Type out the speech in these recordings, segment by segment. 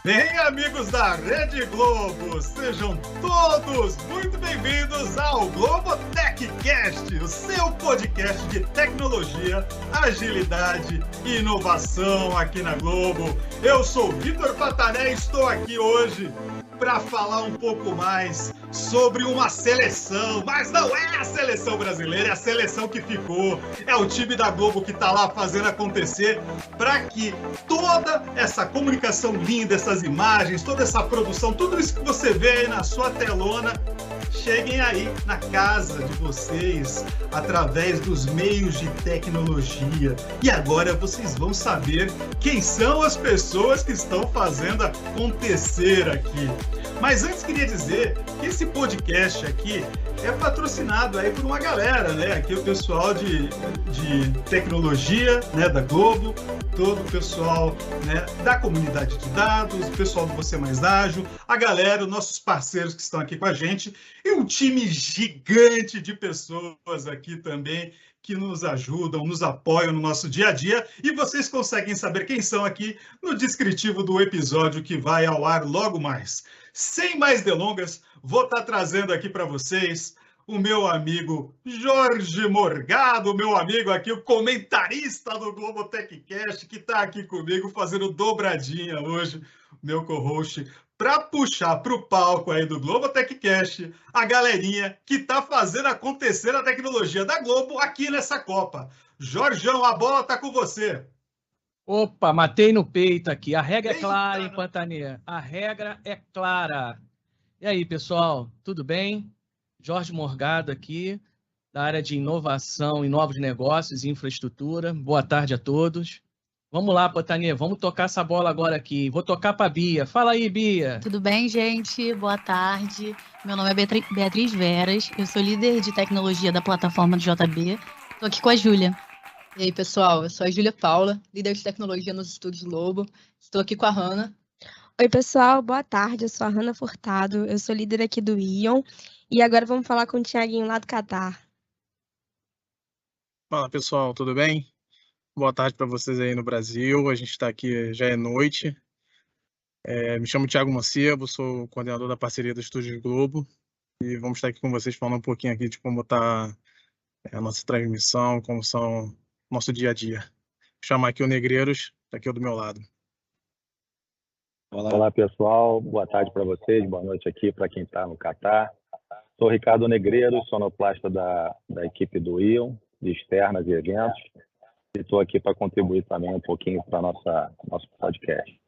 Bem, amigos da Rede Globo, sejam todos muito bem-vindos ao Globo TechCast, o seu podcast de tecnologia, agilidade e inovação aqui na Globo. Eu sou Vitor Patané e estou aqui hoje para falar um pouco mais sobre uma seleção, mas não é a seleção brasileira, é a seleção que ficou, é o time da Globo que está lá fazendo acontecer para que toda essa comunicação linda, essas imagens, toda essa produção, tudo isso que você vê aí na sua telona, cheguem aí na casa de vocês através dos meios de tecnologia. E agora vocês vão saber quem são as pessoas que estão fazendo acontecer aqui. Mas antes queria dizer que esse podcast aqui é patrocinado aí por uma galera, né? Aqui o pessoal de tecnologia, né, da Globo, todo o pessoal, né, da comunidade de dados, o pessoal do Você Mais Ágil, a galera, os nossos parceiros que estão aqui com a gente e um time gigante de pessoas aqui também que nos ajudam, nos apoiam no nosso dia a dia, e vocês conseguem saber quem são aqui no descritivo do episódio que vai ao ar logo mais. Sem mais delongas, vou estar trazendo aqui para vocês o meu amigo Jorge Morgado, meu amigo aqui, o comentarista do Globo TechCast, que está aqui comigo fazendo dobradinha hoje, meu co-host, para puxar para o palco aí do Globo TechCast a galerinha que está fazendo acontecer a tecnologia da Globo aqui nessa Copa. Jorjão, a bola está com você. Opa, matei no peito aqui. A regra é clara, hein, Pantanê? A regra é clara. E aí, pessoal, tudo bem? Jorge Morgado aqui, da área de inovação e novos negócios e infraestrutura. Boa tarde a todos. Vamos lá, Pantanê, vamos tocar essa bola agora aqui. Vou tocar para a Bia. Fala aí, Bia. Tudo bem, gente? Boa tarde. Meu nome é Beatriz Veras, eu sou líder de tecnologia da plataforma do JB. Estou aqui com a Júlia. E aí, pessoal, eu sou a Júlia Paula, líder de tecnologia nos estúdios Globo. Estou aqui com a Hanna. Oi, pessoal, boa tarde. Eu sou a Hanna Furtado, eu sou líder aqui do Ion. E agora vamos falar com o Thiaguinho lá do Catar. Fala, pessoal, tudo bem? Boa tarde para vocês aí no Brasil. A gente está aqui, já é noite. Me chamo Thiago Mancebo, sou coordenador da parceria do Estúdio Globo. E vamos estar aqui com vocês falando um pouquinho aqui de como está a nossa transmissão, como são nosso dia a dia. Vou chamar aqui o Negreiros, está aqui do meu lado. Olá, pessoal. Boa tarde para vocês, boa noite aqui para quem está no Catar. Sou Ricardo Negreiros, sonoplasta da equipe do Ion, de externas e eventos. E estou aqui para contribuir também um pouquinho para nosso podcast.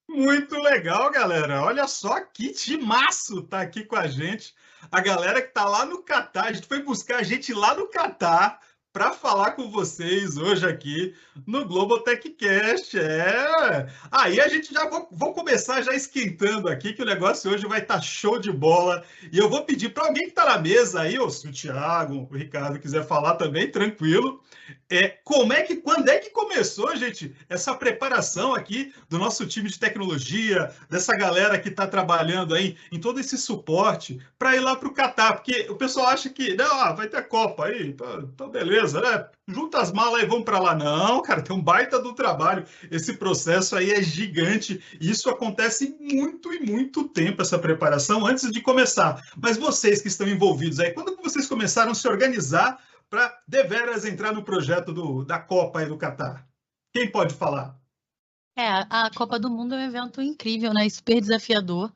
Muito legal, galera. Olha só que timaço tá aqui com a gente. A galera que tá lá no Catar. A gente foi buscar a gente lá no Catar para falar com vocês hoje aqui no Globo TechCast. Aí a gente já vou começar já esquentando aqui, que o negócio hoje vai estar show de bola. E eu vou pedir para alguém que está na mesa aí, ou se o Thiago, o Ricardo quiser falar também, tranquilo. Quando é que começou, gente, essa preparação aqui do nosso time de tecnologia, dessa galera que está trabalhando aí em todo esse suporte para ir lá para o Catar? Porque o pessoal acha que não, vai ter Copa aí, então beleza, né? Junta as malas e vamos para lá. Não, cara, tem um baita do trabalho. Esse processo aí é gigante e isso acontece muito e muito tempo, essa preparação, antes de começar. Mas vocês que estão envolvidos aí, quando que vocês começaram a se organizar para deveras entrar no projeto da Copa aí do Catar? Quem pode falar? A Copa do Mundo é um evento incrível, né? Super desafiador.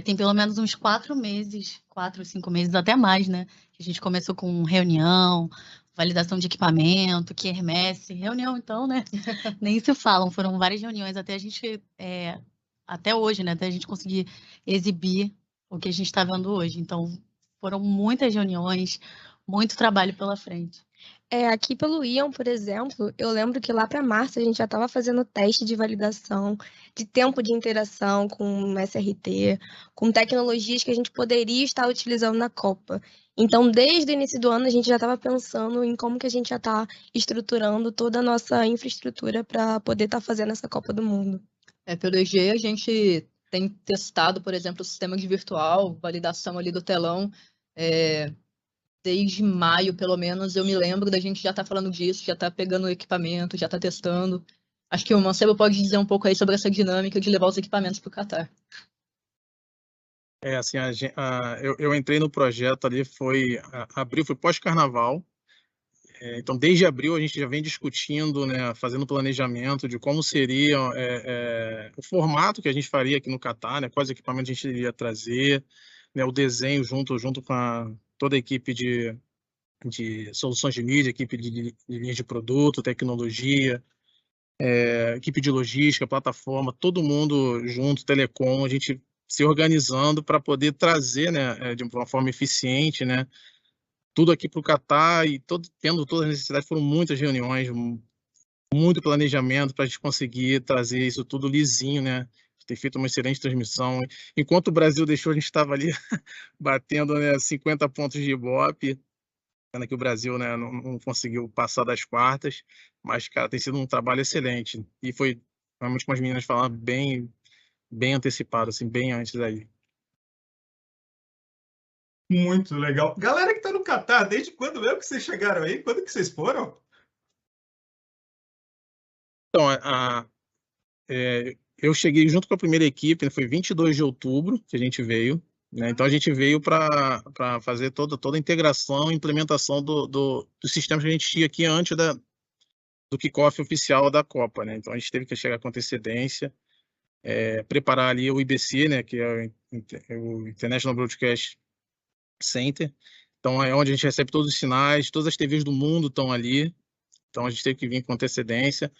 Tem pelo menos uns 4 meses, 4 ou 5 meses, até mais, né? A gente começou com reunião, validação de equipamento, quermesse, reunião então, né? Nem se falam, foram várias reuniões até a gente, até hoje, né? Até a gente conseguir exibir o que a gente está vendo hoje. Então, foram muitas reuniões, muito trabalho pela frente. Aqui pelo Ion, por exemplo, eu lembro que lá para março a gente já estava fazendo teste de validação, de tempo de interação com SRT, com tecnologias que a gente poderia estar utilizando na Copa. Então, desde o início do ano, a gente já estava pensando em como que a gente já está estruturando toda a nossa infraestrutura para poder estar fazendo essa Copa do Mundo. Pelo EG, a gente tem testado, por exemplo, o sistema de virtual, validação ali do telão, desde maio, pelo menos, eu me lembro da gente já estar falando disso, já estar pegando o equipamento, já estar testando. Acho que o Mancebo pode dizer um pouco aí sobre essa dinâmica de levar os equipamentos para o Catar. Assim, eu entrei no projeto ali, abril, foi pós-carnaval. Então, desde abril, a gente já vem discutindo, né, fazendo planejamento de como seria o formato que a gente faria aqui no Catar, né, quais equipamentos a gente iria trazer, né, o desenho junto com toda a equipe de soluções de mídia, equipe de linha de produto, tecnologia, equipe de logística, plataforma, todo mundo junto, telecom, a gente se organizando para poder trazer, né, de uma forma eficiente, né, tudo aqui para o Catar e tendo todas as necessidades. Foram muitas reuniões, muito planejamento para a gente conseguir trazer isso tudo lisinho, né, ter feito uma excelente transmissão. Enquanto o Brasil deixou, a gente estava ali batendo, né, 50 pontos de Ibope, sendo que o Brasil, né, não conseguiu passar das quartas, mas, cara, tem sido um trabalho excelente. E foi, realmente, como as meninas falaram, bem antecipado, assim, bem antes aí. Muito legal. Galera que tá no Catar, desde quando mesmo que vocês chegaram aí? Quando que vocês foram? Então, eu cheguei junto com a primeira equipe, né, foi 22 de outubro que a gente veio, né? Então a gente veio para fazer toda a integração e implementação dos sistemas que a gente tinha aqui antes do kickoff oficial da Copa, né? Então a gente teve que chegar com antecedência, preparar ali o IBC, né, que é o International Broadcast Center. Então é onde a gente recebe todos os sinais, todas as TVs do mundo estão ali. Então a gente teve que vir com antecedência,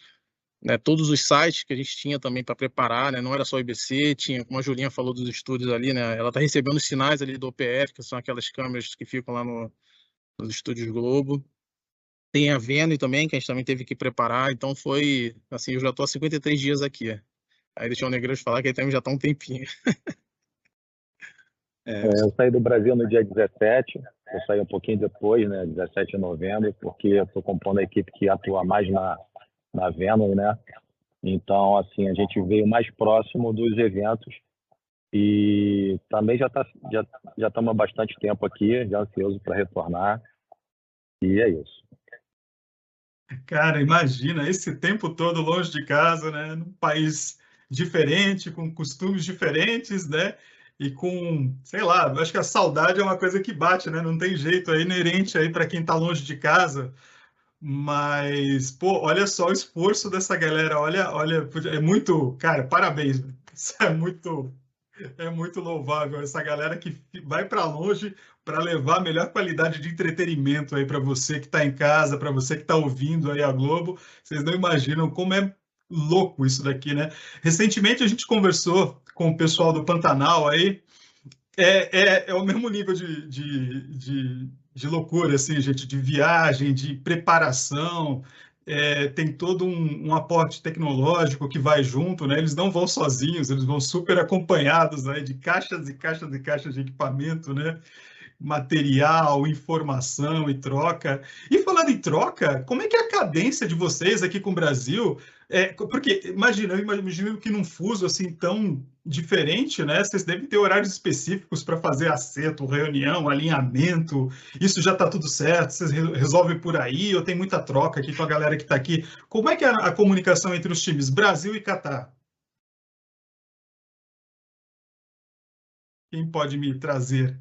né, todos os sites que a gente tinha também para preparar, né, não era só o IBC, tinha, como a Julinha falou dos estúdios ali, né, ela está recebendo os sinais ali do OPF, que são aquelas câmeras que ficam lá nos estúdios Globo. Tem a Vene também, que a gente também teve que preparar. Então foi, assim, eu já estou há 53 dias aqui. Aí deixa o Negreiros falar que ele também já está um tempinho. Eu saí do Brasil no dia 17, eu saí um pouquinho depois, né, 17 de novembro, porque eu estou compondo a equipe que atua mais na Venom, né? Então, assim, a gente veio mais próximo dos eventos e também já estamos há bastante tempo aqui, já ansioso para retornar, e é isso. Cara, imagina esse tempo todo longe de casa, né? Num país diferente, com costumes diferentes, né? E com, sei lá, acho que a saudade é uma coisa que bate, né? Não tem jeito, é inerente aí para quem está longe de casa. Mas, pô, olha só o esforço dessa galera, olha, é muito, cara, parabéns, isso é muito louvável, essa galera que vai para longe para levar a melhor qualidade de entretenimento aí para você que está em casa, para você que está ouvindo aí a Globo. Vocês não imaginam como é louco isso daqui, né? Recentemente a gente conversou com o pessoal do Pantanal aí, é o mesmo nível de loucura, assim, gente, de viagem, de preparação, tem todo um aporte tecnológico que vai junto, né? Eles não vão sozinhos, eles vão super acompanhados, né, de caixas e caixas e caixas de equipamento, né? Material, informação e troca. E falando em troca, como é que é a cadência de vocês aqui com o Brasil? Porque eu imagino que num fuso assim tão diferente, né? Vocês devem ter horários específicos para fazer acerto, reunião, alinhamento. Isso já está tudo certo? Vocês resolvem por aí? Ou tem muita troca aqui com a galera que está aqui? Como é que é a comunicação entre os times Brasil e Catar? Quem pode me trazer?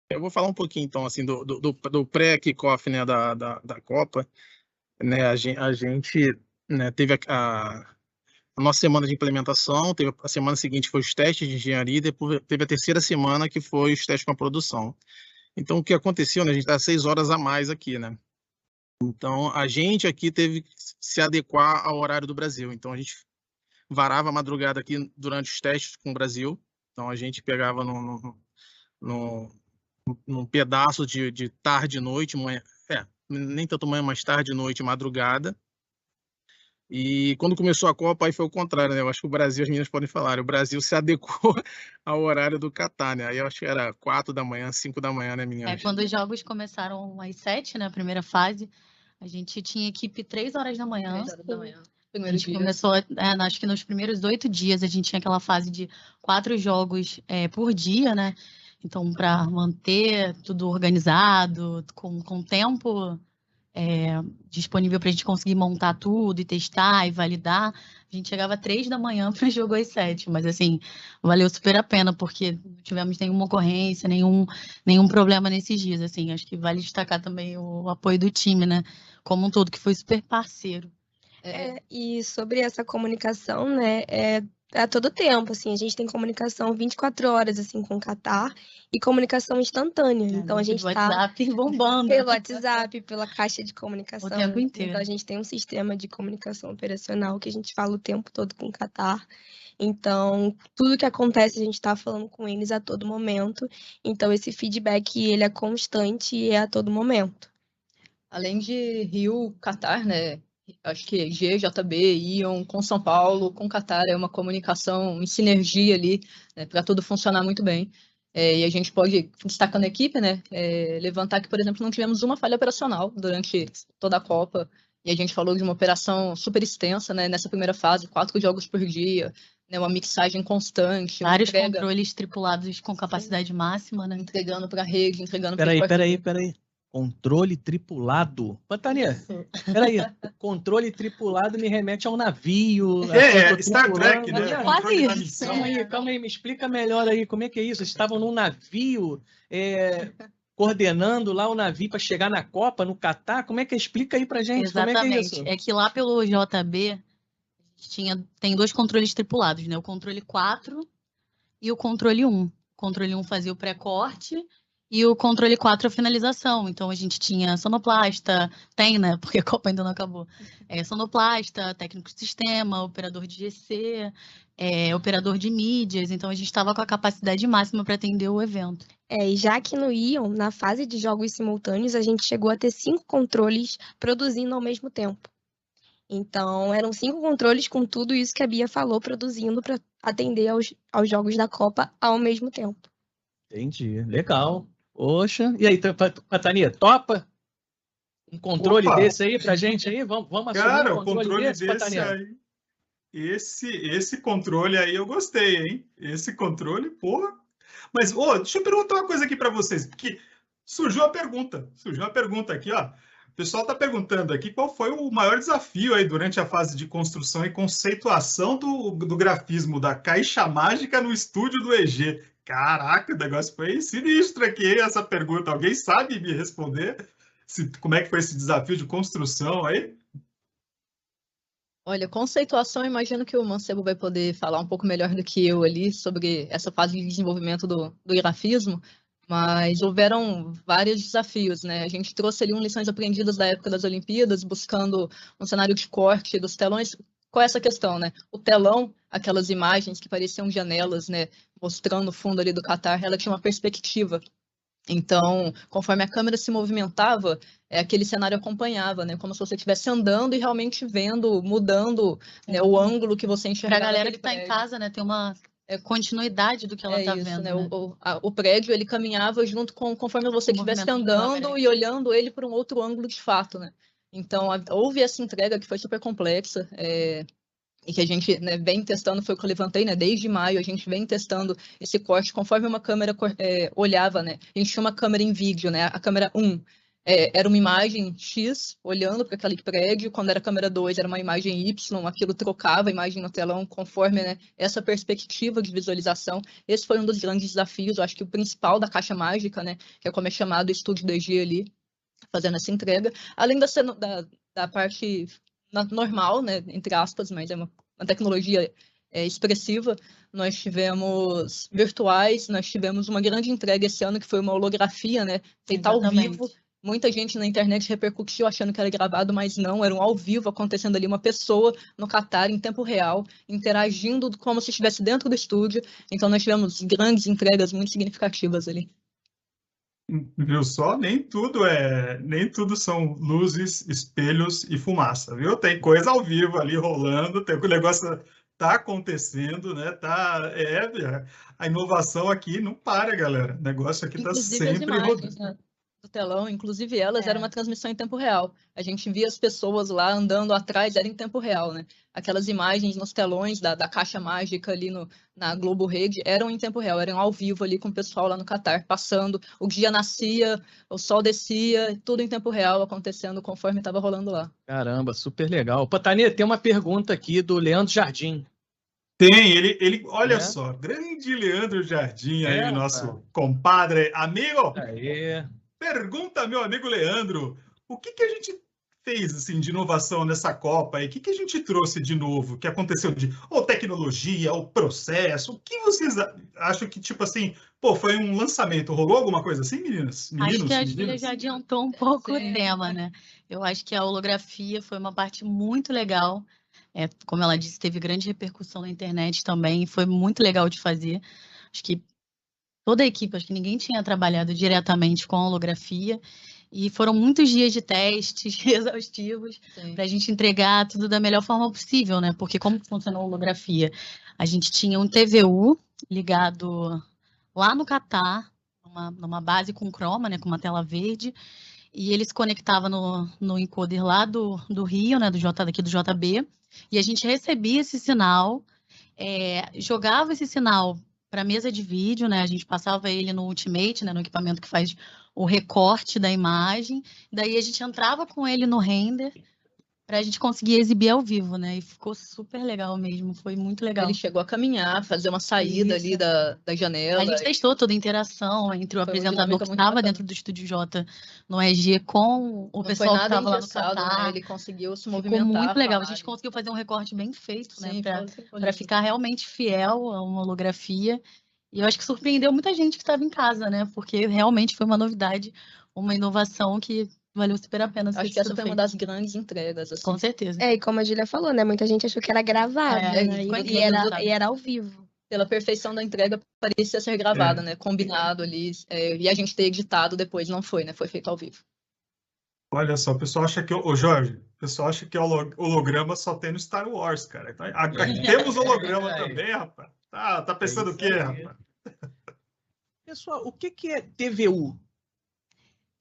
Eu vou falar um pouquinho, então, assim, do pré-kickoff, né, da Copa, né, a gente né, teve a nossa semana de implementação, teve a semana seguinte foi os testes de engenharia, e depois teve a terceira semana que foi os testes com a produção. Então, o que aconteceu, né, a gente está 6 horas a mais aqui, né, então a gente aqui teve que se adequar ao horário do Brasil, então a gente varava a madrugada aqui durante os testes com o Brasil, então a gente pegava num pedaço de tarde e noite, manhã, nem tanto manhã, mas tarde e noite, madrugada. E quando começou a Copa, aí foi o contrário, né? Eu acho que o Brasil, as meninas podem falar, o Brasil se adequou ao horário do Catar, né? Aí eu acho que era 4 da manhã, 5 da manhã, né, meninas? Quando os jogos começaram às 7, né, a primeira fase, a gente tinha equipe 3 horas da manhã. 3 horas da manhã. A gente começou, acho que nos primeiros 8 dias, a gente tinha aquela fase de 4 jogos por dia, né? Então, para manter tudo organizado, com tempo disponível para a gente conseguir montar tudo e testar e validar. A gente chegava às 3 da manhã para o jogo às 7, mas assim, valeu super a pena, porque não tivemos nenhuma ocorrência, nenhum problema nesses dias. Assim, acho que vale destacar também o apoio do time, né? Como um todo, que foi super parceiro. E sobre essa comunicação, né, a todo tempo, assim, a gente tem comunicação 24 horas, assim, com o Catar e comunicação instantânea. Então, a gente pelo WhatsApp bombando. pelo WhatsApp, pela caixa de comunicação. O tempo inteiro. Então, a gente tem um sistema de comunicação operacional que a gente fala o tempo todo com o Catar. Então, tudo que acontece, a gente está falando com eles a todo momento. Então, esse feedback, ele é constante e é a todo momento. Além de Rio, Catar, né? Acho que G, JB, Ion, com São Paulo, com Catar, é uma comunicação em sinergia ali, né, para tudo funcionar muito bem. E a gente pode, destacando a equipe, né, levantar que, por exemplo, não tivemos uma falha operacional durante toda a Copa, e a gente falou de uma operação super extensa, né, nessa primeira fase, 4 jogos por dia, né, uma mixagem constante. Vários controles tripulados com capacidade máxima, né? Entregando para a rede, entregando para Peraí. Controle tripulado. Pantania, peraí. Controle tripulado me remete a um navio. Star Trek, né? Quase isso. Calma aí, me explica melhor aí. Como é que é isso? Vocês estavam num navio coordenando lá o navio para chegar na Copa, no Catar? Como é que explica aí pra gente? Exatamente. Como é que é isso? É que lá pelo JB tem 2 controles tripulados, né? O controle 4 e o controle 1. O controle 1 fazia o pré-corte e o controle 4 a finalização. Então, a gente tinha sonoplasta, né? Porque a Copa ainda não acabou. Sonoplasta, técnico de sistema, operador de GC, operador de mídias. Então, a gente estava com a capacidade máxima para atender o evento. E já que no Ion, na fase de jogos simultâneos, a gente chegou a ter 5 controles produzindo ao mesmo tempo. Então, eram 5 controles com tudo isso que a Bia falou, produzindo para atender aos jogos da Copa ao mesmo tempo. Entendi, legal. Poxa, e aí, Patania, topa? Um controle desse aí pra gente aí? Vamos assumir Cara, um controle desse, Patania? aí. Esse controle aí eu gostei, hein? Esse controle, porra. Mas, deixa eu perguntar uma coisa aqui para vocês, porque surgiu a pergunta aqui, ó. O pessoal tá perguntando aqui qual foi o maior desafio aí durante a fase de construção e conceituação do grafismo da caixa mágica no estúdio do EG. Caraca, o negócio foi sinistro aqui, essa pergunta. Alguém sabe me responder? Como é que foi esse desafio de construção aí? Olha, conceituação, eu imagino que o Mancebo vai poder falar um pouco melhor do que eu ali sobre essa fase de desenvolvimento do grafismo, mas houveram vários desafios, né? A gente trouxe ali lições aprendidas da época das Olimpíadas, buscando um cenário de corte dos telões. Qual é essa questão, né? O telão, aquelas imagens que pareciam janelas, né, mostrando o fundo ali do Catar, ela tinha uma perspectiva. Então, conforme a câmera se movimentava, aquele cenário acompanhava, né? Como se você estivesse andando e realmente vendo, mudando, né, o ângulo que você enxergava. Para a galera que está em casa, né, tem uma continuidade do que ela está vendo. Né? Né? O prédio, ele caminhava junto conforme você estivesse andando e olhando ele por um outro ângulo de fato, né? Então, houve essa entrega que foi super complexa, e que a gente, né, vem testando, foi o que eu levantei, né? Desde maio a gente vem testando esse corte conforme uma câmera olhava, né? A gente tinha uma câmera em vídeo, né? A câmera 1 era uma imagem X olhando para aquele prédio, quando era a câmera 2 era uma imagem Y, aquilo trocava a imagem no telão conforme, né, essa perspectiva de visualização. Esse foi um dos grandes desafios, eu acho que o principal da caixa mágica, né? Que é como é chamado o estúdio do EG ali, fazendo essa entrega. Além da parte normal, né, entre aspas, mas é uma tecnologia expressiva. Nós tivemos virtuais, nós tivemos uma grande entrega esse ano, que foi uma holografia, né, feita ao vivo. Muita gente na internet repercutiu achando que era gravado, mas não, era um ao vivo acontecendo ali, uma pessoa no Catar em tempo real, interagindo como se estivesse dentro do estúdio. Então nós tivemos grandes entregas muito significativas ali. Viu só? Nem tudo são luzes, espelhos e fumaça, viu? Tem coisa ao vivo ali rolando, o negócio tá acontecendo, né? A inovação aqui não para, galera. O negócio aqui tá sempre rodando. Né? do telão, inclusive elas, era uma transmissão em tempo real. A gente via as pessoas lá andando atrás, era em tempo real, né? Aquelas imagens nos telões da caixa mágica ali na Globo Rede eram em tempo real, eram ao vivo ali com o pessoal lá no Catar, passando, o dia nascia, o sol descia, tudo em tempo real acontecendo conforme estava rolando lá. Caramba, super legal. Patani, tem uma pergunta aqui do Leandro Jardim. Tem, ele olha só, grande Leandro Jardim aí, nosso compadre, amigo. Aí. Pergunta, meu amigo Leandro, o que a gente fez assim, de inovação nessa Copa? E o que a gente trouxe de novo? Que aconteceu de ou tecnologia, ou processo? O que vocês acham que, tipo assim, pô, foi um lançamento? Rolou alguma coisa assim, meninas? Acho que a Júlia já adiantou um pouco o tema, né? Eu acho que a holografia foi uma parte muito legal. Como ela disse, teve grande repercussão na internet também, foi muito legal de fazer. Acho que toda a equipe, acho que ninguém tinha trabalhado diretamente com a holografia, e foram muitos dias de testes exaustivos para a gente entregar tudo da melhor forma possível, né? Porque como funciona a holografia? A gente tinha um TVU ligado lá no Catar, numa base com croma, né? Com uma tela verde, e ele se conectava no encoder lá do Rio, né? Daqui do JB, e a gente recebia esse sinal, jogava esse sinal para a mesa de vídeo, né? A gente passava ele no Ultimate, né? No equipamento que faz o recorte da imagem. Daí a gente entrava com ele no render para a gente conseguir exibir ao vivo, né? E ficou super legal mesmo, foi muito legal. Ele chegou a caminhar, fazer uma saída ali da janela. A gente testou toda a interação entre o apresentador que estava dentro do Estúdio J no EG com o pessoal que estava lá no Catar. Né? Ele conseguiu se movimentar. Ficou muito legal. A gente conseguiu fazer um recorte bem feito, né? Para ficar realmente fiel a uma holografia. E eu acho que surpreendeu muita gente que estava em casa, né? Porque realmente foi uma novidade, uma inovação que valeu super a pena. Acho que essa foi uma das grandes entregas. Assim. Com certeza. E como a Júlia falou, né? Muita gente achou que era gravado, né? E era ao vivo. Pela perfeição da entrega, parecia ser gravada, né? Combinado ali. E a gente ter editado depois, não foi, né? Foi feito ao vivo. Olha só, o pessoal acha que... Ô, Jorge, o pessoal acha que holograma só tem no Star Wars, cara. Então, aqui temos holograma também, rapaz. Tá pensando o quê, rapaz? Pessoal, o que é TVU?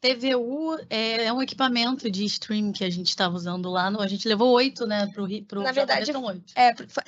TVU é um equipamento de stream que a gente estava usando lá. A gente levou 8, né, pro Na verdade, são 8.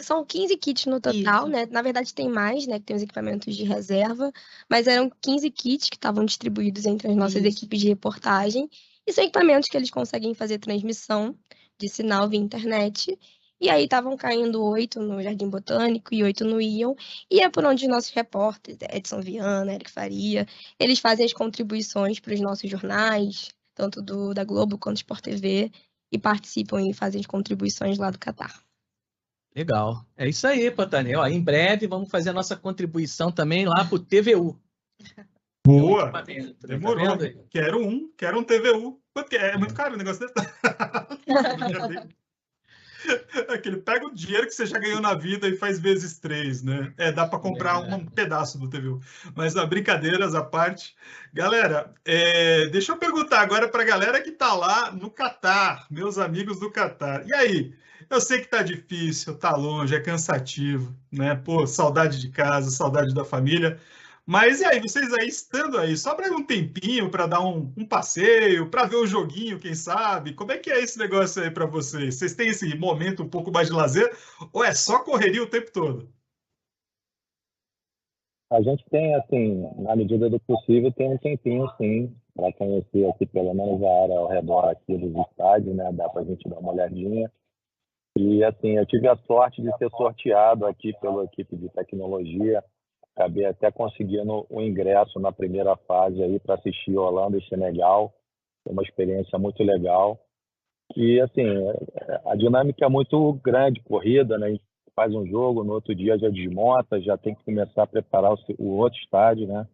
São 15 kits no total, né? Na verdade, tem mais, né? Que tem os equipamentos de reserva. Mas eram 15 kits que estavam distribuídos entre as nossas equipes de reportagem. E são equipamentos que eles conseguem fazer transmissão de sinal via internet. E aí estavam caindo 8 no Jardim Botânico e 8 no Ion. E é por onde os nossos repórteres, Edson Viana, Eric Faria, eles fazem as contribuições para os nossos jornais, tanto da Globo quanto do Sport TV, e participam e fazem as contribuições lá do Catar. Legal. É isso aí, Patani. Em breve vamos fazer a nossa contribuição também lá para o TVU. Boa! Demorou. Quero um TVU. Porque é muito caro o negócio desse. Aquele pega o dinheiro que você já ganhou na vida e faz vezes 3, né? Dá para comprar um pedaço do TVU. Mas brincadeiras à parte. Galera, deixa eu perguntar agora para a galera que está lá no Catar, meus amigos do Catar. E aí? Eu sei que tá difícil, tá longe, é cansativo, né? Pô, saudade de casa, saudade da família. Mas e aí, vocês aí estando aí, sobra um tempinho para dar um passeio, para ver um joguinho, quem sabe? Como é que é esse negócio aí para vocês? Vocês têm esse momento um pouco mais de lazer ou é só correria o tempo todo? A gente tem, assim, na medida do possível, tem um tempinho, sim, para conhecer aqui pelo menos a área ao redor aqui dos estádios, né? Dá para a gente dar uma olhadinha. E, assim, eu tive a sorte de ser sorteado aqui pela equipe de tecnologia. Acabei até conseguindo o ingresso na primeira fase aí para assistir Holanda e Senegal. Foi uma experiência muito legal. E, assim, a dinâmica é muito grande, corrida, né? A gente faz um jogo, no outro dia já desmonta, já tem que começar a preparar o outro estádio, né?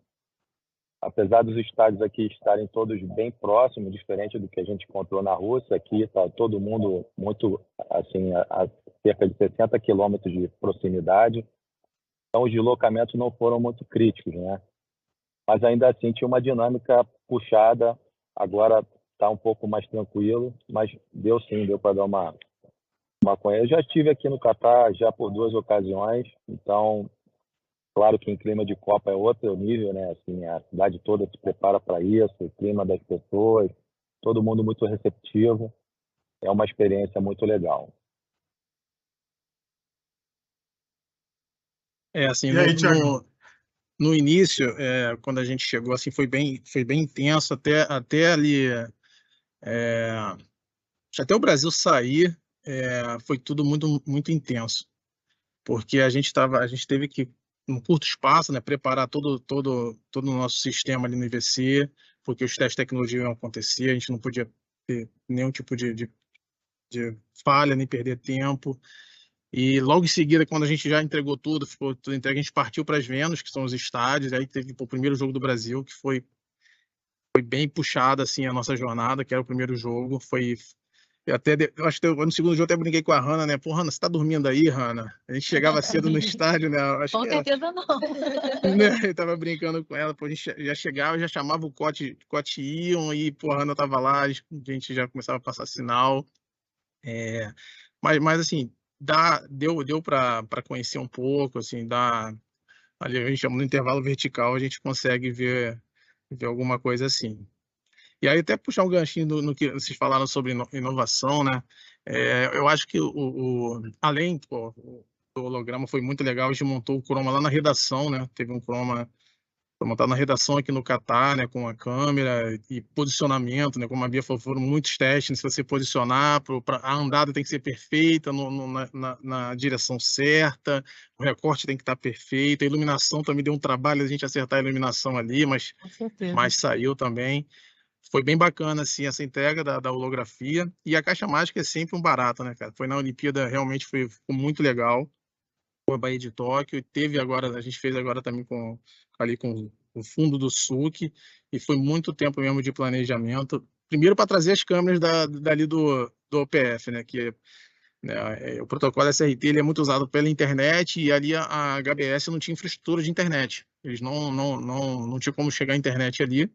Apesar dos estádios aqui estarem todos bem próximos, diferente do que a gente encontrou na Rússia, aqui está todo mundo muito, assim, a cerca de 60 quilômetros de proximidade. Então, os deslocamentos não foram muito críticos, né? Mas ainda assim tinha uma dinâmica puxada. Agora está um pouco mais tranquilo, mas deu para dar uma coisa. Eu já estive aqui no Catar já por 2 ocasiões, então Claro que em clima de Copa é outro nível, né? Assim, a cidade toda se prepara para isso, o clima das pessoas, todo mundo muito receptivo. É uma experiência muito legal. Assim, E aí, Thiago? no início, quando a gente chegou, assim, foi bem intenso, até ali, até o Brasil sair, foi tudo muito intenso, porque a gente teve que, num curto espaço, né, preparar todo o nosso sistema ali no IVC, porque os testes de tecnologia iam acontecer, a gente não podia ter nenhum tipo de falha, nem perder tempo. E logo em seguida, quando a gente já entregou tudo, ficou tudo entregue, a gente partiu para as Venus, que são os estádios, aí teve o primeiro jogo do Brasil, que foi bem puxada assim a nossa jornada, que era o primeiro jogo, eu acho que no segundo jogo até brinquei com a Hanna, né? Pô, Hanna, você tá dormindo aí, Hanna? A gente chegava cedo no estádio, né? Acho Com que certeza não. né? Eu tava brincando com ela, pô, a gente já chegava, já chamava o Cote Ion, e pô, a Hanna tava lá, a gente já começava a passar sinal. Mas assim, deu para conhecer um pouco, assim, ali a gente chama no intervalo vertical, a gente consegue ver alguma coisa assim. E aí até puxar um ganchinho no que vocês falaram sobre inovação, né? Eu acho que além, pô, do holograma foi muito legal, a gente montou o Chroma lá na redação, né? Teve um Chroma montado na redação aqui no Catar, né, com a câmera e posicionamento, né, como a Bia falou, foram muitos testes, né, se você posicionar, a andada tem que ser perfeita, na direção certa, o recorte tem que estar perfeito, a iluminação também deu um trabalho a gente acertar a iluminação ali, mas saiu também. Foi bem bacana, assim, essa entrega da holografia, e a caixa mágica é sempre um barato, né, cara? Foi na Olimpíada, realmente ficou muito legal. A Bahia de Tóquio, a gente fez agora também ali com o fundo do SUC, e foi muito tempo mesmo de planejamento. Primeiro para trazer as câmeras dali do OPF, né, que né, o protocolo SRT ele é muito usado pela internet, e ali a HBS não tinha infraestrutura de internet. Eles não tinham como chegar à internet ali.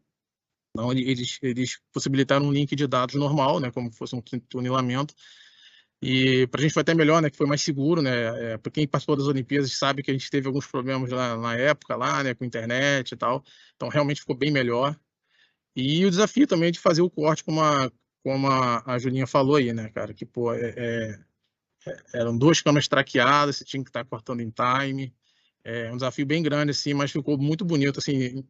Não, eles possibilitaram um link de dados normal, né, como fosse um tunilamento. E para a gente foi até melhor, né, que foi mais seguro, né? Para quem participou das Olimpíadas sabe que a gente teve alguns problemas lá na época, lá, né, com internet e tal. Então realmente ficou bem melhor. E o desafio também de fazer o corte, como a Julinha falou aí, né, cara? Que pô, eram 2 câmeras traqueadas, você tinha que estar cortando em time. É um desafio bem grande, assim, mas ficou muito bonito, assim.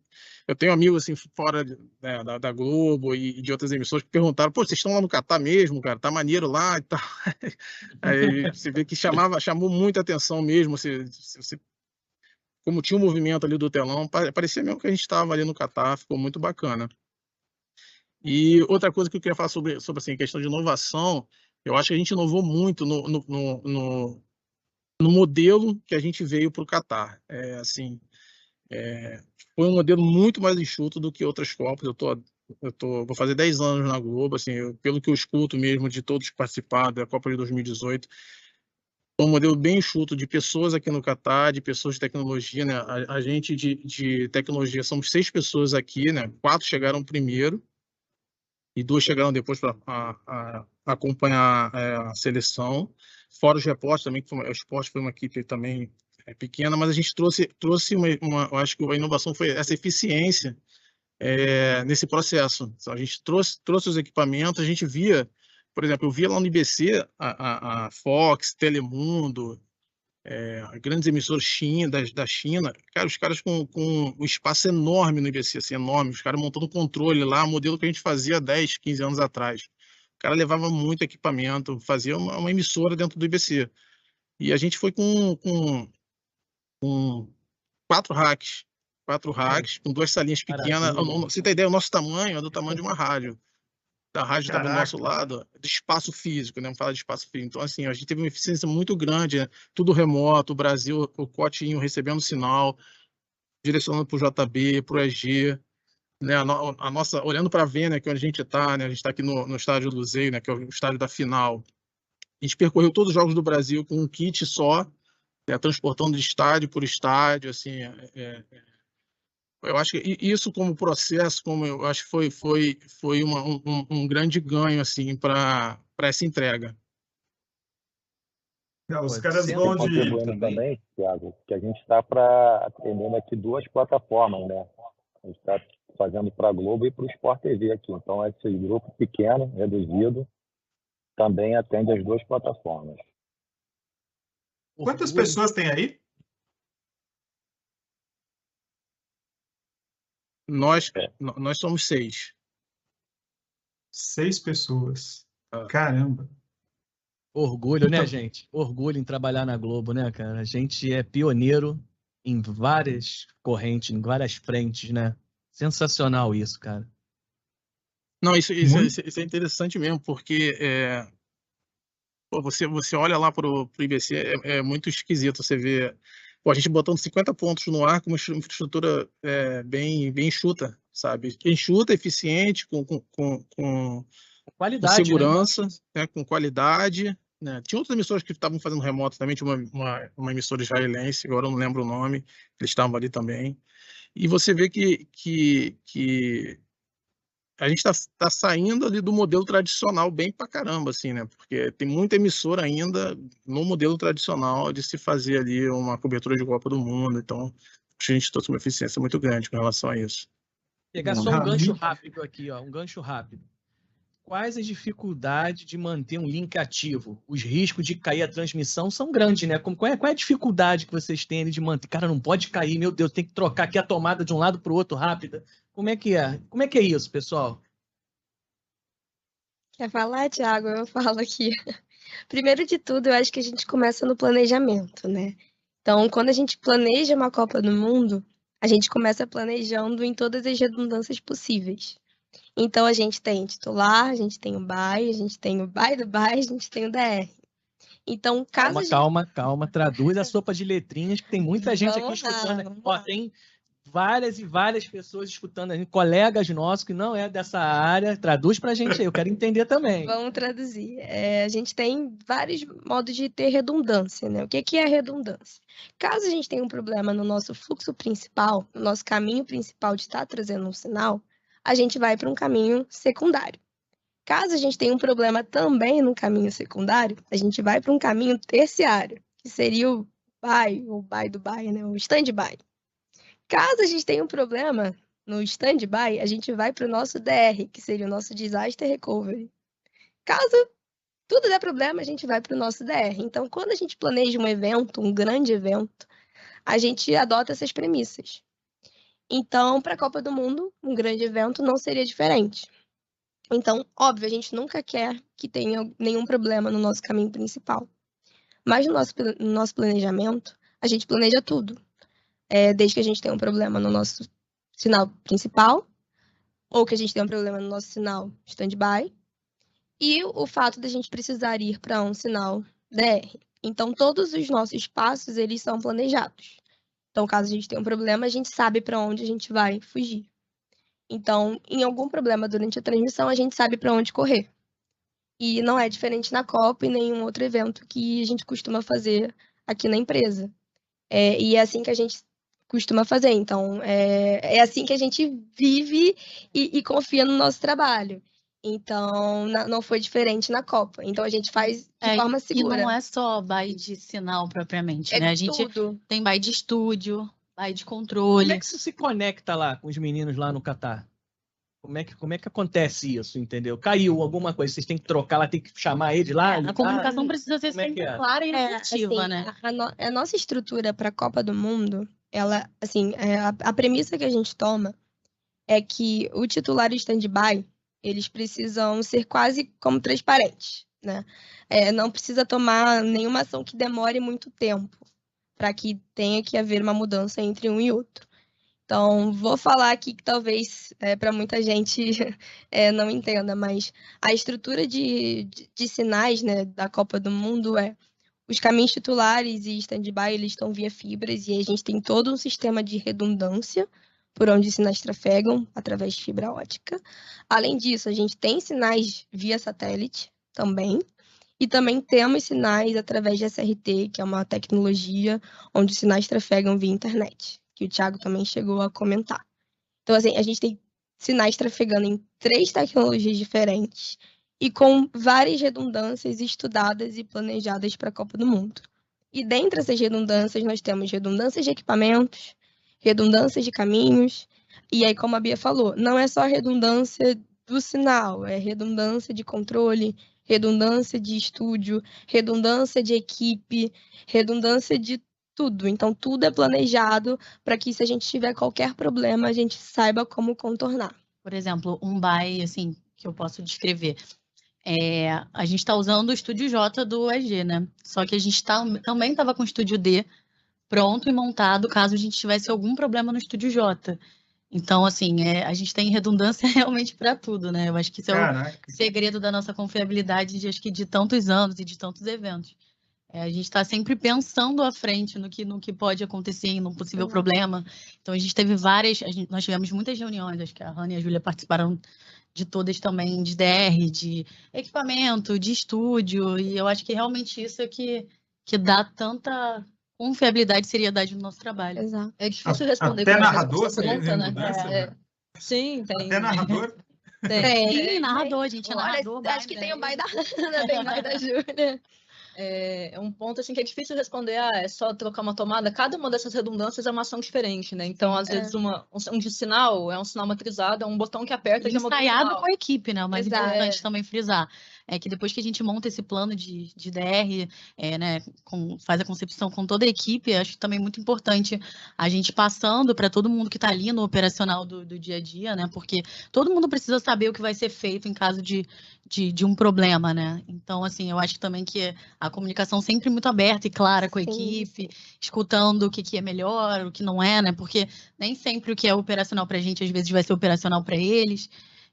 Eu tenho amigos, assim, fora né, da Globo e de outras emissoras que perguntaram, pô, vocês estão lá no Catar mesmo, cara? Tá maneiro lá e tal. Aí você vê que chamou muita atenção mesmo, como tinha um movimento ali do telão, parecia mesmo que a gente estava ali no Catar, ficou muito bacana. E outra coisa que eu queria falar sobre assim, a questão de inovação, eu acho que a gente inovou muito no modelo que a gente veio para o Catar. Foi um modelo muito mais enxuto do que outras Copas. Vou fazer 10 anos na Globo, assim, pelo que eu escuto mesmo de todos que participaram da Copa de 2018, foi um modelo bem enxuto de pessoas aqui no Catar, de pessoas de tecnologia, né? A gente de tecnologia somos 6 pessoas aqui, né? 4 chegaram primeiro e 2 chegaram depois para acompanhar a seleção. Fora os repórteres também, o esporte foi uma equipe também pequena, mas a gente trouxe eu acho que a inovação foi essa eficiência nesse processo. A gente trouxe os equipamentos, a gente via, por exemplo, eu via lá no IBC a Fox, Telemundo, grandes emissoras da China, cara, os caras com um espaço enorme no IBC, assim, enorme, os caras montando controle lá, modelo que a gente fazia 10, 15 anos atrás. O cara levava muito equipamento, fazia uma emissora dentro do IBC. E a gente foi com 4 racks, com 2 salinhas pequenas. Você tem ideia, o nosso tamanho é do tamanho de uma rádio. A rádio estava do nosso lado, do espaço físico, né? Vamos falar de espaço físico. Então, assim, a gente teve uma eficiência muito grande, né? Tudo remoto, o Brasil, o Cotinho recebendo sinal, direcionando para o JB, para o EG, né? A nossa, olhando para a Vênia, que é onde a gente está, né? A gente está aqui no estádio Luzeiro, né? Que é o estádio da final. A gente percorreu todos os jogos do Brasil com um kit só, né? Transportando de estádio por estádio, assim, eu acho que isso como processo, eu acho que foi um grande ganho assim para essa entrega. Os Pô, caras sendo vão Estou de. contribuindo também, Thiago, que a gente está atendendo aqui 2 plataformas, né? A gente está fazendo para a Globo e para o Sport TV aqui. Então, esse grupo pequeno, reduzido, também atende as 2 plataformas. Quantas orgulho. pessoas tem aí? Nós somos 6. 6 pessoas. Ah. Caramba. Orgulho, né, Então- gente? Orgulho em trabalhar na Globo, né, cara? A gente é pioneiro em várias correntes, em várias frentes, né? Sensacional isso, cara. Não, isso Muito. é interessante mesmo, porque pô, você olha lá pro IBC, é muito esquisito você ver a gente botando 50 pontos no ar com uma infraestrutura bem enxuta, sabe? Enxuta, eficiente, com Qualidade, né? segurança, né? Com qualidade. Né? Tinha outras emissoras que estavam fazendo remoto também, tinha uma emissora israelense, agora eu não lembro o nome, eles estavam ali também. E você vê que a gente tá saindo ali do modelo tradicional bem pra caramba, assim, né? Porque tem muita emissora ainda no modelo tradicional de se fazer ali uma cobertura de Copa do Mundo. Então, acho que a gente trouxe uma eficiência muito grande com relação a isso. Pegar só um gancho rápido aqui, ó, um gancho rápido. Quais as dificuldades de manter um link ativo? Os riscos de cair a transmissão são grandes, né? Qual é a dificuldade que vocês têm de manter? Cara, não pode cair, meu Deus, tem que trocar aqui a tomada de um lado para o outro rápida. Como é que é? Como é que é isso, pessoal? Quer falar, Thiago? Eu falo aqui. Primeiro de tudo, eu acho que a gente começa no planejamento, né? Então, quando a gente planeja uma Copa do Mundo, a gente começa planejando em todas as redundâncias possíveis. Então, a gente tem titular, a gente tem o bye, a gente tem o bye do bye, a gente tem o DR. Então, caso Calma. Traduz a sopa de letrinhas, que tem muita gente aqui Vamos lá, escutando. vamos Ó, lá. tem várias e várias pessoas escutando a gente, colegas nossos que não é dessa área. Traduz pra gente aí, eu quero entender também. Vamos traduzir. A gente tem vários modos de ter redundância, né? O que é redundância? Caso a gente tenha um problema no nosso fluxo principal, no nosso caminho principal de estar trazendo um sinal, a gente vai para um caminho secundário. Caso a gente tenha um problema também no caminho secundário, a gente vai para um caminho terciário, que seria o bye do bye, né? O stand-by. Caso a gente tenha um problema no stand-by, a gente vai para o nosso DR, que seria o nosso Disaster Recovery. Caso tudo der problema, a gente vai para o nosso DR. Então, quando a gente planeja um evento, um grande evento, a gente adota essas premissas. Então, para a Copa do Mundo, um grande evento não seria diferente. Então, óbvio, a gente nunca quer que tenha nenhum problema no nosso caminho principal. Mas no nosso planejamento, a gente planeja tudo. Desde que a gente tenha um problema no nosso sinal principal, ou que a gente tenha um problema no nosso sinal stand-by, e o fato da gente precisar ir para um sinal DR. Então, todos os nossos passos, eles são planejados. Então, caso a gente tenha um problema, a gente sabe para onde a gente vai fugir. Então, em algum problema durante a transmissão, a gente sabe para onde correr. E não é diferente na Copa e nenhum outro evento que a gente costuma fazer aqui na empresa. E é assim que a gente costuma fazer. Então, é assim que a gente vive e confia no nosso trabalho. Então, não foi diferente na Copa. Então, a gente faz de forma segura. E não é só buy de sinal propriamente, É né? A de gente tudo. tem buy de estúdio, buy de Como controle. é que isso se conecta lá com os meninos lá no Catar? Como é que acontece isso, entendeu? Caiu alguma coisa, vocês têm que trocar lá, tem que chamar ele lá? A comunicação precisa ser Como é que sempre é? clara e assertiva, assim, né? A nossa estrutura para a Copa do Mundo, ela, assim, a premissa que a gente toma é que o titular e o stand-by, eles precisam ser quase como transparentes, né? Não precisa tomar nenhuma ação que demore muito tempo para que tenha que haver uma mudança entre um e outro. Então, vou falar aqui que talvez para muita gente não entenda, mas a estrutura de sinais, né, da Copa do Mundo os caminhos titulares e stand-by, eles estão via fibras e a gente tem todo um sistema de redundância por onde os sinais trafegam através de fibra ótica. Além disso, a gente tem sinais via satélite também, e também temos sinais através de SRT, que é uma tecnologia onde os sinais trafegam via internet, que o Thiago também chegou a comentar. Então, assim, a gente tem sinais trafegando em 3 tecnologias diferentes, e com várias redundâncias estudadas e planejadas para a Copa do Mundo. E dentre essas redundâncias, nós temos redundâncias de equipamentos, redundâncias de caminhos, e aí, como a Bia falou, não é só redundância do sinal, é redundância de controle, redundância de estúdio, redundância de equipe, redundância de tudo. Então, tudo é planejado para que, se a gente tiver qualquer problema, a gente saiba como contornar. Por exemplo, um BAE, assim, que eu posso descrever. A gente está usando o Estúdio J do EG, né? Só que a gente também estava com o Estúdio D pronto e montado, caso a gente tivesse algum problema no Estúdio J. Então, assim, a gente tem redundância realmente para tudo, né? Eu acho que isso é o segredo da nossa confiabilidade, acho que de tantos anos e de tantos eventos. A gente está sempre pensando à frente no que pode acontecer em um possível problema. Então, a gente teve nós tivemos muitas reuniões, acho que a Hannah e a Júlia participaram de todas também, de DR, de equipamento, de estúdio, e eu acho que realmente isso é que dá tanta confiabilidade e seriedade no nosso trabalho. Exato. É difícil responder até com narrador, essa pergunta, né? Sim, tem. Até narrador? Tem narrador, a gente é narrador. Acho que tem o baile da Hannah, tem o baile da Júlia. É um ponto assim que é difícil responder, é só trocar uma tomada. Cada uma dessas redundâncias é uma ação diferente, né? Então, às vezes, um de sinal é um sinal matrizado, é um botão que aperta e já muda o ensaiado sinal. com a equipe, né? O mais importante também frisar é que depois que a gente monta esse plano de DR, né, faz a concepção com toda a equipe, acho que também é muito importante a gente passando para todo mundo que está ali no operacional do dia a dia, né? Porque todo mundo precisa saber o que vai ser feito em caso de um problema, né? Então, assim, eu acho também que a comunicação sempre muito aberta e clara com a equipe, escutando o que é melhor, o que não é, né? Porque nem sempre o que é operacional para a gente, às vezes, vai ser operacional para eles.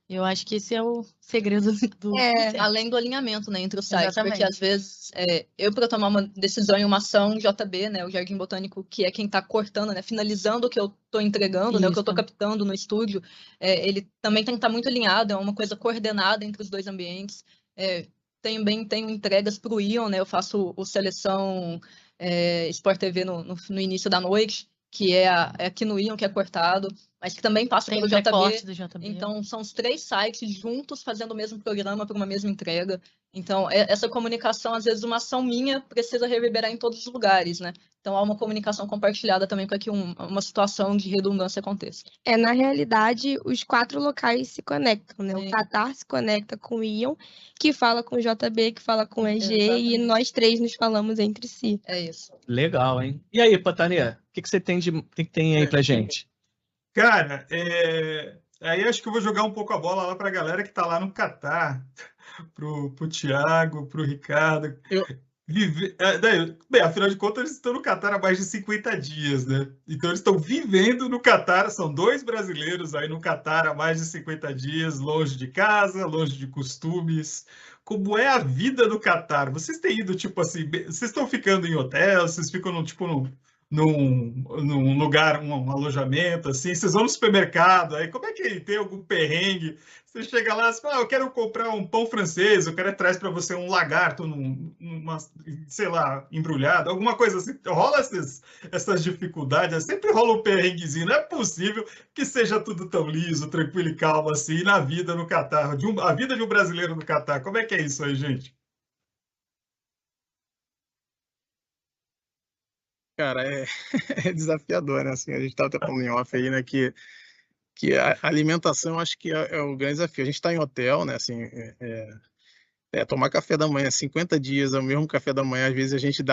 Eu acho que esse é o segredo do... Além do alinhamento, né, entre os sites. Exatamente. Porque, às vezes, eu para tomar uma decisão em uma ação JB, né, o Jardim Botânico, que é quem está cortando, né, finalizando o que eu estou entregando, né, o que eu estou captando no estúdio, ele também tem que estar muito alinhado, é uma coisa coordenada entre os dois ambientes. Também tenho entregas para o Ion, né, eu faço o Seleção Sport TV no início da noite, que é aqui no Ion, que é cortado, mas que também passa pelo JB. Então, são os 3 sites juntos fazendo o mesmo programa para uma mesma entrega. Então, essa comunicação, às vezes, uma ação minha precisa reverberar em todos os lugares, né? Então, há uma comunicação compartilhada também para que uma situação de redundância aconteça. Na realidade, os 4 locais se conectam, né? Sim. O Qatar se conecta com o Ion, que fala com o JB, que fala com o EG, e nós 3 nos falamos entre si. É isso. Legal, hein? E aí, Pantanê, o que você tem aí pra gente? Cara, aí acho que eu vou jogar um pouco a bola lá para a galera que está lá no Qatar, pro Thiago, pro Ricardo. Bem, afinal de contas, eles estão no Qatar há mais de 50 dias, né? Então, eles estão vivendo no Qatar, são 2 brasileiros aí no Qatar há mais de 50 dias, longe de casa, longe de costumes. Como é a vida no Qatar? Vocês têm ido, tipo assim, vocês estão ficando em hotel, vocês ficam num lugar, um alojamento, assim, vocês vão no supermercado, aí como é que tem algum perrengue? Você chega lá e fala, eu quero comprar um pão francês, eu quero traz para você um lagarto, sei lá, embrulhado, alguma coisa assim. Rola essas dificuldades, sempre rola um perrenguezinho, não é possível que seja tudo tão liso, tranquilo e calmo assim, na vida no Qatar, a vida de um brasileiro no Qatar. Como é que é isso aí, gente? Cara, é desafiador, né? Assim, a gente estava até falando em off aí, né? Que a alimentação, acho que é o grande desafio. A gente está em hotel, né? Assim, tomar café da manhã, 50 dias é o mesmo café da manhã. Às vezes a gente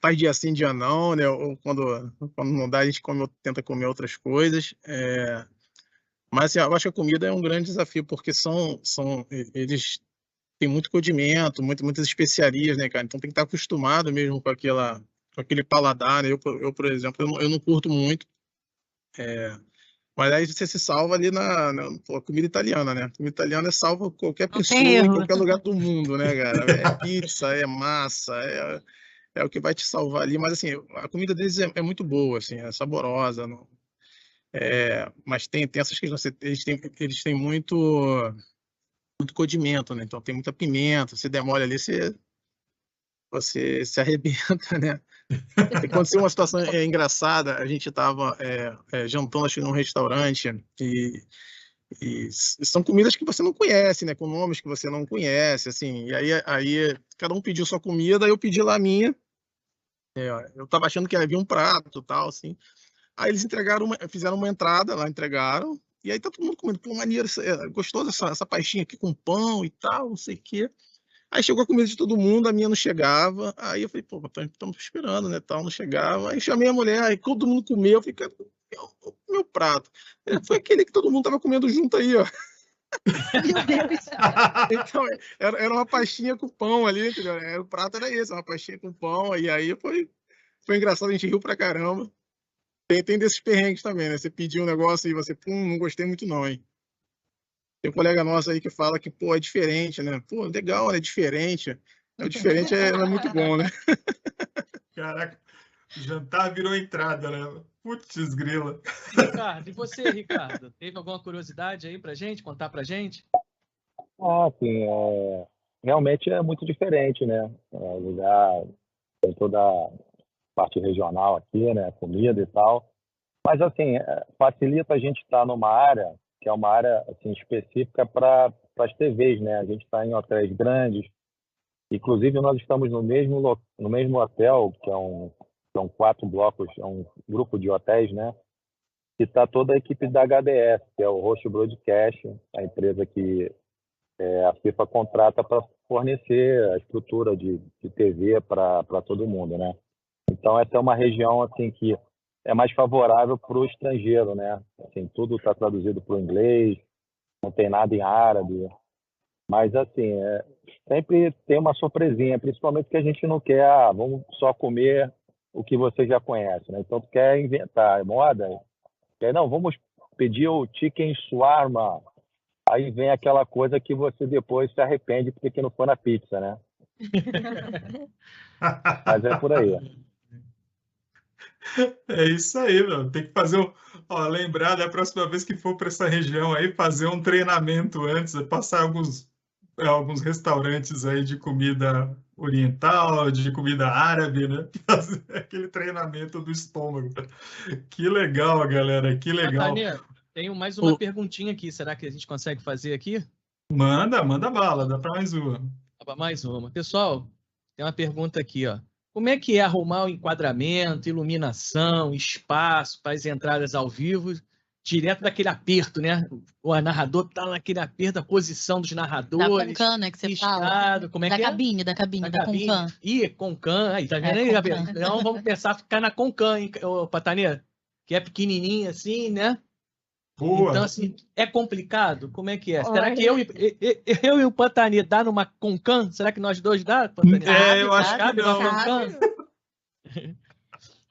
faz dia sim, dia não, né? Ou quando não dá, a gente tenta comer outras coisas. Mas assim, eu acho que a comida é um grande desafio, porque eles têm muito condimento, muitas especiarias, né, cara? Então tem que estar acostumado mesmo com aquele paladar, né? Eu, por exemplo, eu não curto muito, mas aí você se salva ali na comida italiana, né? A comida italiana salva qualquer pessoa em qualquer lugar do mundo, né, cara? É pizza, é massa, é o que vai te salvar ali. Mas assim, a comida deles é muito boa, assim, é saborosa, não, mas tem essas questões, eles têm muito condimento, né? Então tem muita pimenta, você demora ali, você se arrebenta, né? Aconteceu uma situação engraçada, a gente estava jantando, acho que num restaurante, e E são comidas que você não conhece, né? Com nomes que você não conhece, assim. E aí cada um pediu sua comida, eu pedi lá a minha. Eu tava achando que havia um prato, tal, assim. Aí eles fizeram uma entrada lá, entregaram. E aí tá todo mundo comendo. Pô, maneiro, gostoso essa pastinha aqui com pão e tal, não sei o quê. Aí chegou a comida de todo mundo, a minha não chegava. Aí eu falei, pô, estamos esperando, né, tal, não chegava. Aí chamei a mulher, aí todo mundo comeu. Eu falei, cara, meu prato. Foi aquele que todo mundo tava comendo junto aí, ó. Meu Deus. Então, era uma pastinha com pão ali, entendeu? O prato era esse, uma pastinha com pão. E aí foi engraçado, a gente riu pra caramba. Tem desses perrengues também, né? Você pediu um negócio e você, não gostei muito não, hein? Tem um colega nosso aí que fala que, pô, é diferente, né? Pô, legal, é diferente. O diferente é muito bom, né? Caraca, o jantar virou entrada, né? Putz, grila. Ricardo, e você, Ricardo? Teve alguma curiosidade aí pra gente, contar pra gente? Sim, realmente é muito diferente, né? O lugar tem toda a parte regional aqui, né? Comida e tal. Mas, assim, facilita a gente estar numa área que é uma área assim, específica para as TVs, né? A gente está em hotéis grandes. Inclusive, nós estamos no mesmo hotel, que são 4 blocos, é um grupo de hotéis, né? E está toda a equipe da HBS, que é o Host Broadcast, a empresa que a FIFA contrata para fornecer a estrutura de TV para todo mundo, né? Então, essa é uma região assim que é mais favorável para o estrangeiro, né? Assim, tudo está traduzido para o inglês, não tem nada em árabe, mas assim, sempre tem uma surpresinha, principalmente que a gente não quer, vamos só comer o que você já conhece, né? Então, tu quer inventar moda, não, vamos pedir o chicken shawarma, aí vem aquela coisa que você depois se arrepende porque não foi na pizza, né? Mas é por aí. É isso aí, meu. Tem que fazer lembrar da próxima vez que for para essa região aí, fazer um treinamento antes, passar alguns restaurantes aí de comida oriental, de comida árabe, né? Fazer aquele treinamento do estômago. Que legal, galera, que legal. Nathaniel, tenho mais uma perguntinha aqui. Será que a gente consegue fazer aqui? Manda bala, dá para mais uma. Mais uma. Pessoal, tem uma pergunta aqui, ó. Como é que é arrumar o enquadramento, iluminação, espaço para as entradas ao vivo, direto daquele aperto, né? O narrador tá naquele aperto, a posição dos narradores. Da Concam, né, que você fala. Como é da que cabine, é? da Concam. Ih, Concam. Aí, tá vendo aí, Gabriel? Então vamos pensar ficar na Concam, hein, Pataneira? Que é pequenininha assim, né? Boa. Então, assim, é complicado? Como é que é? Será que eu e o Pantani dá numa Concam? Será que nós dois dá, Pantani? Eu acho que não.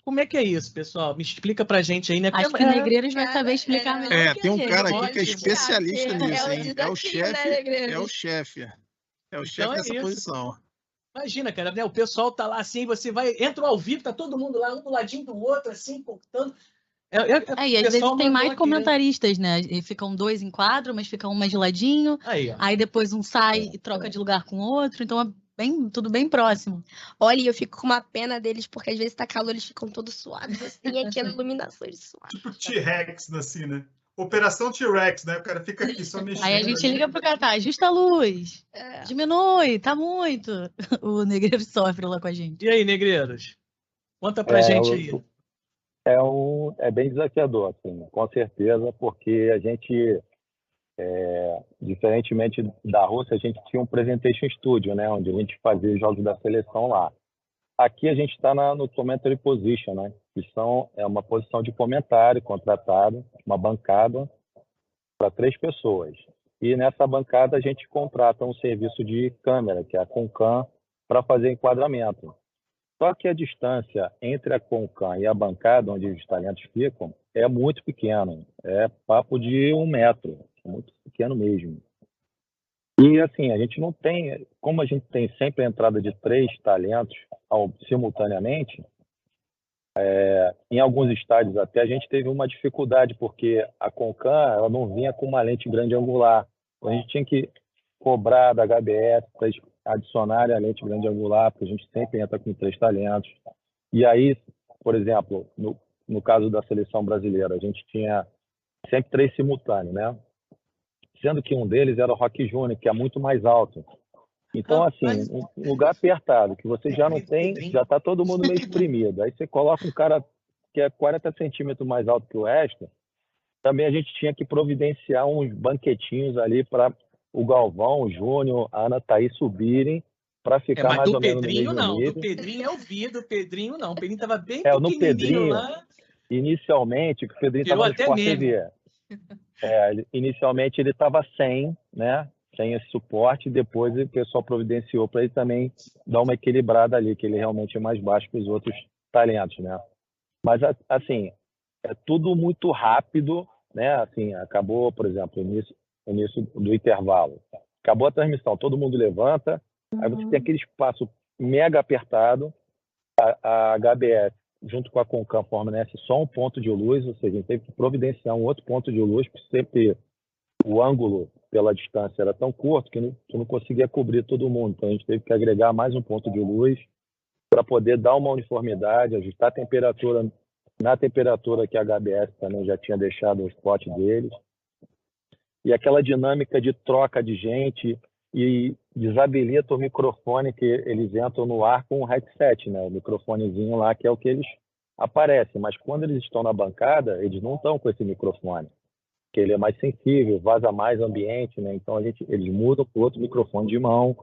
Como é que é isso, pessoal? Me explica pra gente aí, né? Acho que o Negreiros vai saber explicar melhor que tem um gente. cara aqui que é especialista nisso, hein? É o chefe. Né, É o chefe. É o chefe dessa posição. Imagina, cara, né? O pessoal tá lá assim, você entra ao vivo, tá todo mundo lá, um do ladinho do outro, assim, cortando. E às vezes tem mais comentaristas, né? E ficam 2 em quadro, mas fica um mais de ladinho. Aí depois um sai e troca de lugar com o outro. Então tudo bem próximo. Olha, eu fico com uma pena deles, porque às vezes tá calor, eles ficam todos suaves, assim, aquela iluminação de suave. Tipo T-Rex, assim, né? Operação T-Rex, né? O cara fica aqui só mexendo. Aí a gente liga pro Catar, ajusta a luz, diminui, tá muito. O Negreiro sofre lá com a gente. E aí, Negreiros? Conta pra gente aí. É bem desafiador, assim, com certeza, porque a gente, diferentemente da Rússia, a gente tinha um Presentation Studio, né, onde a gente fazia os jogos da seleção lá. Aqui a gente está no Commentary Position, né, que é uma posição de comentário contratada, uma bancada para 3 pessoas. E nessa bancada a gente contrata um serviço de câmera, que é a Concam, para fazer enquadramento. Só que a distância entre a Concam e a bancada onde os talentos ficam é muito pequena. É papo de 1 metro. É muito pequeno mesmo. E, assim, a gente não tem... Como a gente tem sempre a entrada de 3 talentos simultaneamente, em alguns estádios até a gente teve uma dificuldade, porque a Concam ela não vinha com uma lente grande angular. Então, a gente tinha que cobrar da HBS para adicionar a lente grande angular, porque a gente sempre entra com 3 talentos. E aí, por exemplo, no caso da seleção brasileira, a gente tinha sempre 3 simultâneos, né? sendo que um deles era o Rock Júnior, que é muito mais alto. Então, assim, um lugar apertado, que você já não tem, já está todo mundo meio espremido. Aí você coloca um cara que é 40 centímetros mais alto que o Extra, também a gente tinha que providenciar uns banquetinhos ali para o Galvão, o Júnior, a Ana Thaís subirem para ficar mais ou menos no mesmo nível. Do Pedrinho eu vi, do Pedrinho não. O Pedrinho estava bem no Pedrinho, lá. Inicialmente, o Pedrinho estava no Sport TV. Inicialmente ele estava sem, né? Sem esse suporte, e depois o pessoal providenciou para ele também dar uma equilibrada ali, que ele realmente é mais baixo que os outros talentos, né? Mas, assim, é tudo muito rápido, né? Assim, acabou, por exemplo, o início do intervalo. Acabou a transmissão, todo mundo levanta, aí você tem aquele espaço mega apertado, a HBS, junto com a Concam, fornece só um ponto de luz, ou seja, a gente teve que providenciar um outro ponto de luz, porque sempre o ângulo pela distância era tão curto que não conseguia cobrir todo mundo. Então, a gente teve que agregar mais um ponto de luz para poder dar uma uniformidade, ajustar a temperatura na temperatura que a HBS também já tinha deixado o spot deles. E aquela dinâmica de troca de gente e desabilita o microfone, que eles entram no ar com um headset, né? O microfonezinho lá, que é o que eles aparecem. Mas quando eles estão na bancada, eles não estão com esse microfone, que ele é mais sensível, vaza mais ambiente, né? Então eles mudam para outro microfone de mão,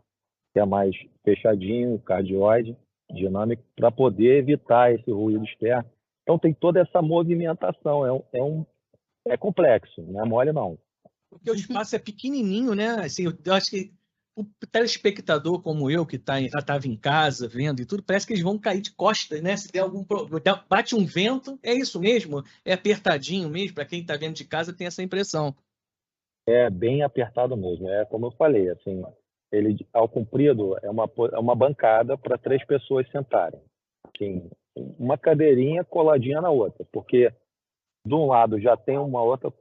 que é mais fechadinho, cardioide, dinâmico, para poder evitar esse ruído externo. Então tem toda essa movimentação, é complexo, não é mole não. Porque o espaço é pequenininho, né? Assim, eu acho que o telespectador como eu, que já estava em casa vendo e tudo, parece que eles vão cair de costas, né? Se der algum problema, bate um vento, é isso mesmo? É apertadinho mesmo? Para quem está vendo de casa tem essa impressão. É bem apertado mesmo. É como eu falei, assim, ele ao comprido é uma bancada para 3 pessoas sentarem. Assim, uma cadeirinha coladinha na outra, porque de um lado já tem um outro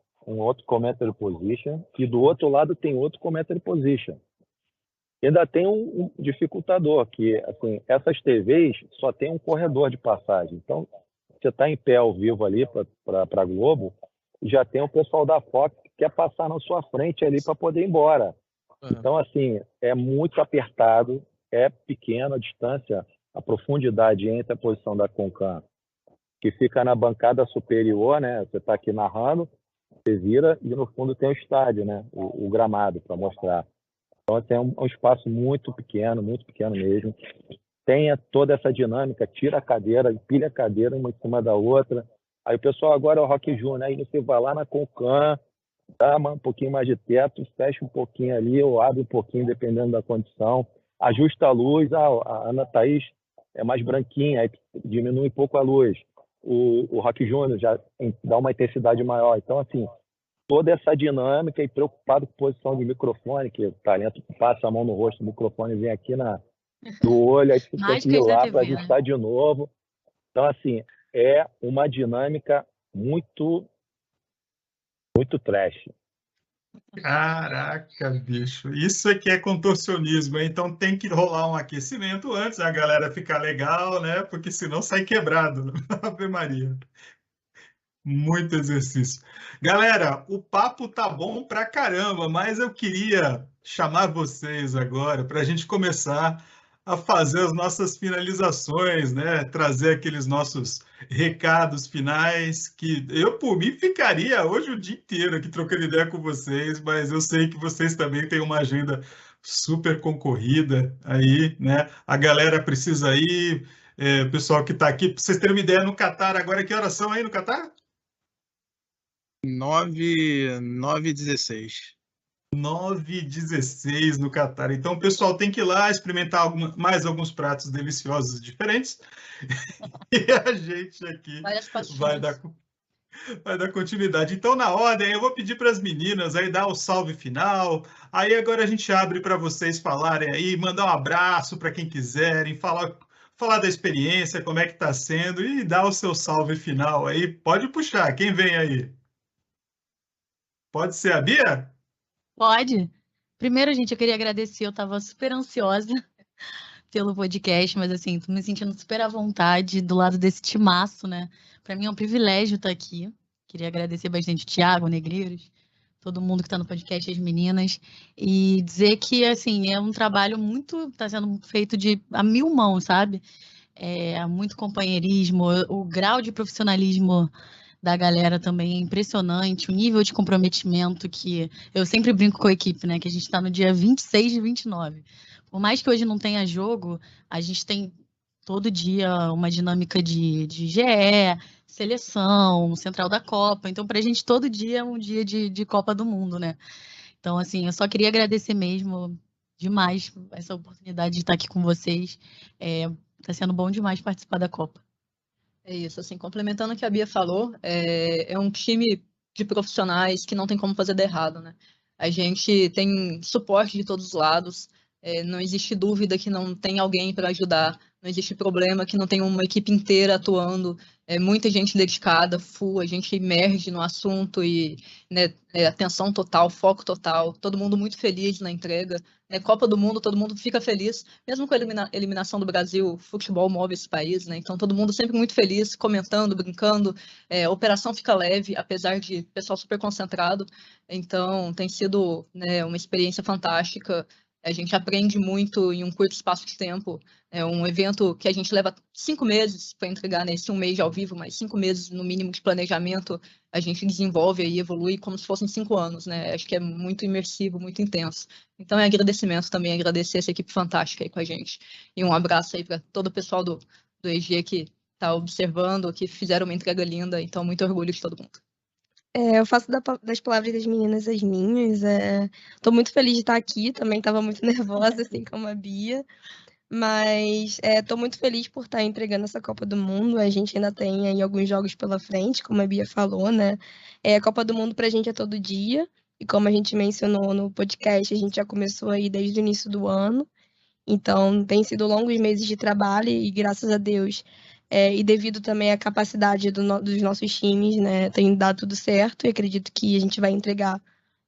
commentary position e do outro lado tem outro commentary position. E ainda tem um dificultador, que assim, essas TVs só tem um corredor de passagem. Então, você está em pé ao vivo ali para a Globo, já tem o pessoal da Fox que quer passar na sua frente ali para poder ir embora. Então, assim, é muito apertado, é pequena a distância, a profundidade entre a posição da Concam, que fica na bancada superior, né? Você está aqui narrando, você vira e no fundo tem o estádio, né? O gramado para mostrar. Então, assim, é um espaço muito pequeno mesmo. Tem toda essa dinâmica, tira a cadeira, empilha a cadeira uma em cima da outra. Aí o pessoal agora é o Rock Júnior, aí você vai lá na Concam, dá um pouquinho mais de teto, fecha um pouquinho ali ou abre um pouquinho, dependendo da condição. Ajusta a luz, a Ana Thaís é mais branquinha, aí diminui um pouco a luz. O Rock Júnior já dá uma intensidade maior. Então, assim, toda essa dinâmica e preocupado com posição de microfone, que o talento passa a mão no rosto, o microfone vem aqui no olho, aí você tem que ir lá para ajustar de novo. Então, assim, é uma dinâmica muito trash. Caraca, bicho, isso aqui é contorcionismo, hein? Então tem que rolar um aquecimento antes, a galera ficar legal, né? Porque senão sai quebrado, Ave Maria. Muito exercício. Galera, o papo tá bom pra caramba, mas eu queria chamar vocês agora para a gente começar a fazer as nossas finalizações, né? Trazer aqueles nossos recados finais, que eu, por mim, ficaria hoje o dia inteiro aqui trocando ideia com vocês, mas eu sei que vocês também têm uma agenda super concorrida aí, né? A galera precisa ir, o pessoal que está aqui, para vocês terem uma ideia, no Catar, agora que horas são aí no Catar? 9h16. 9h16 no Catar. Então, o pessoal tem que ir lá experimentar mais alguns pratos deliciosos diferentes. E a gente aqui vai dar continuidade. Então, na ordem, eu vou pedir para as meninas aí dar o salve final. Aí agora a gente abre para vocês falarem aí, mandar um abraço para quem quiserem, falar da experiência, como é que está sendo e dar o seu salve final aí. Pode puxar, quem vem aí? Pode ser a Bia? Pode. Primeiro, gente, eu queria agradecer, eu estava super ansiosa pelo podcast, mas assim, tô me sentindo super à vontade do lado desse timaço, né? Para mim é um privilégio estar aqui. Queria agradecer bastante o Thiago, Negreiros, todo mundo que está no podcast, as meninas, e dizer que, assim, é um trabalho está sendo feito a 1000 mãos, sabe? Muito companheirismo, o grau de profissionalismo da galera também é impressionante, o nível de comprometimento que eu sempre brinco com a equipe, né? Que a gente está no dia 26 de 29. Por mais que hoje não tenha jogo, a gente tem todo dia uma dinâmica de GE, seleção, central da Copa. Então, para a gente, todo dia é um dia de Copa do Mundo, né? Então, assim, eu só queria agradecer mesmo demais essa oportunidade de estar aqui com vocês. Está sendo bom demais participar da Copa. É isso, assim, complementando o que a Bia falou, é um time de profissionais que não tem como fazer de errado, né? A gente tem suporte de todos os lados, não existe dúvida que não tem alguém para ajudar, não existe problema que não tem uma equipe inteira atuando, muita gente dedicada, full, a gente emerge no assunto e, né, atenção total, foco total, todo mundo muito feliz na entrega. Copa do Mundo, todo mundo fica feliz, mesmo com a eliminação do Brasil, o futebol move esse país, né? Então todo mundo sempre muito feliz, comentando, brincando, a operação fica leve, apesar de pessoal super concentrado, então tem sido, né, uma experiência fantástica. A gente aprende muito em um curto espaço de tempo. É um evento que a gente leva 5 meses para entregar nesse 1 mês de ao vivo, mas 5 meses no mínimo de planejamento, a gente desenvolve e evolui como se fossem 5 anos, né? Acho que é muito imersivo, muito intenso. Então é agradecimento também, agradecer essa equipe fantástica aí com a gente. E um abraço aí para todo o pessoal do EG que está observando, que fizeram uma entrega linda. Então, muito orgulho de todo mundo. Eu faço das palavras das meninas as minhas. Estou muito feliz de estar aqui, também estava muito nervosa, assim como a Bia. Mas estou muito feliz por estar entregando essa Copa do Mundo. A gente ainda tem aí alguns jogos pela frente, como a Bia falou, né? A Copa do Mundo para a gente é todo dia. E como a gente mencionou no podcast, a gente já começou aí desde o início do ano. Então, tem sido longos meses de trabalho e, graças a Deus, e devido também à capacidade dos nossos times, né, tem dado tudo certo e acredito que a gente vai entregar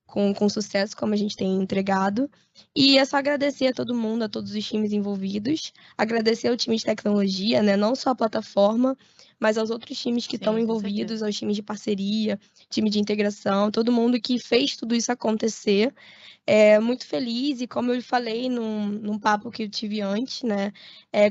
com sucesso, como a gente tem entregado. E é só agradecer a todo mundo, a todos os times envolvidos, agradecer ao time de tecnologia, né, não só a plataforma, mas aos outros times que estão envolvidos, aos times de parceria, time de integração, todo mundo que fez tudo isso acontecer. Muito feliz, e como eu falei num papo que eu tive antes, né?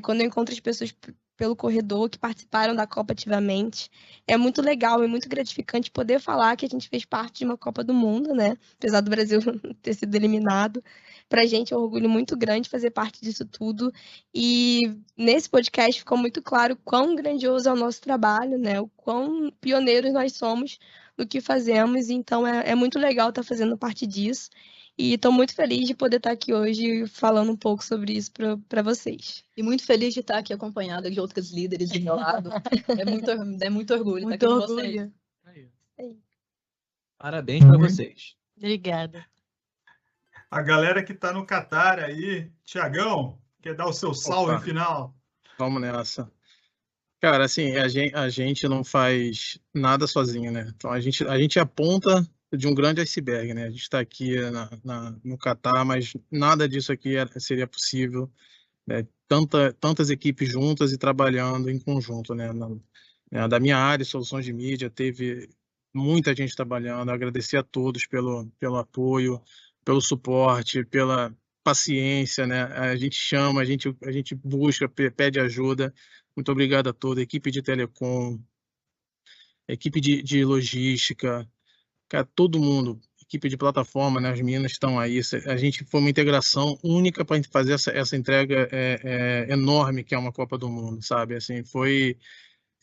Quando eu encontro as pessoas pelo corredor que participaram da Copa ativamente, é muito legal e muito gratificante poder falar que a gente fez parte de uma Copa do Mundo, né? Apesar do Brasil ter sido eliminado. Para a gente é um orgulho muito grande fazer parte disso tudo. E nesse podcast ficou muito claro quão grandioso é o nosso trabalho, né? O quão pioneiros nós somos no que fazemos. Então é muito legal estar fazendo parte disso. E estou muito feliz de poder estar aqui hoje falando um pouco sobre isso para vocês. E muito feliz de estar aqui acompanhada de outros líderes do meu lado. É muito orgulho muito estar aqui orgulho. com vocês. Parabéns para vocês. Obrigada. A galera que está no Catar aí, Tiagão, quer dar o seu salve final? Vamos nessa. Cara, assim, a gente não faz nada sozinho, né? Então a gente é a ponta de um grande iceberg, né? A gente está aqui no Catar, mas nada disso aqui seria possível, né? Tantas equipes juntas e trabalhando em conjunto, né? Da minha área, soluções de mídia, teve muita gente trabalhando. Agradecer a todos pelo apoio, pelo suporte, pela paciência, né? A gente chama, a gente busca, pede ajuda. Muito obrigado a toda a equipe de telecom, equipe de logística, cara, todo mundo, equipe de plataforma, né? As meninas estão aí. A gente foi uma integração única para fazer essa entrega enorme que é uma Copa do Mundo, sabe? Assim, foi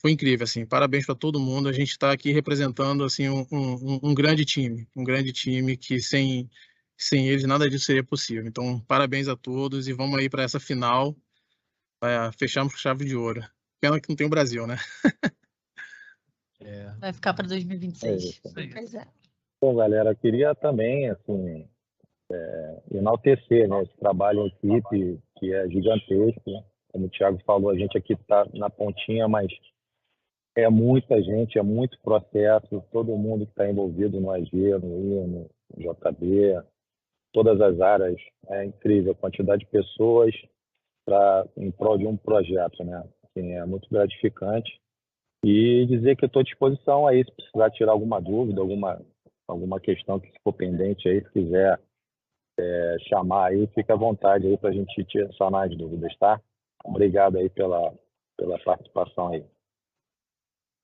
incrível, assim. Parabéns para todo mundo. A gente está aqui representando assim um grande time que sem eles nada disso seria possível. Então, parabéns a todos e vamos aí para essa final. Fechamos com chave de ouro. Pena que não tem o Brasil, né? Vai ficar para 2026. Pois é. Bom, galera, eu queria também, assim, enaltecer, né, esse trabalho em equipe que é gigantesco, né? Como o Thiago falou, a gente aqui está na pontinha, mas é muita gente, é muito processo, todo mundo que está envolvido no AG, no IO, no JB, todas as áreas, é incrível a quantidade de pessoas em prol de um projeto, né? Assim, é muito gratificante. E dizer que eu estou à disposição aí, se precisar tirar alguma dúvida, alguma questão que ficou pendente aí, se quiser chamar aí, fica à vontade aí para a gente sanar as dúvidas, tá? Obrigado aí pela participação aí.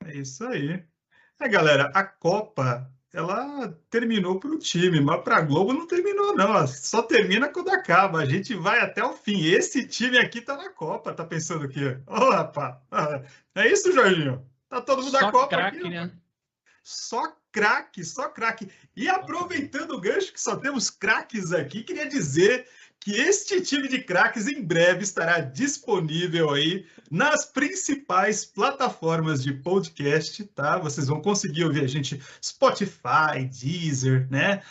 É isso aí. Galera, a Copa, ela terminou para o time, mas para a Globo não terminou, não. Só termina quando acaba. A gente vai até o fim. Esse time aqui tá na Copa, tá pensando o quê? Ô, rapaz, é isso, Jorginho? Tá todo mundo na Copa craque, aqui, né? Só craque, só craque. E aproveitando o gancho que só temos craques aqui, queria dizer que este time de craques em breve estará disponível aí nas principais plataformas de podcast, tá? Vocês vão conseguir ouvir a gente Spotify, Deezer, né?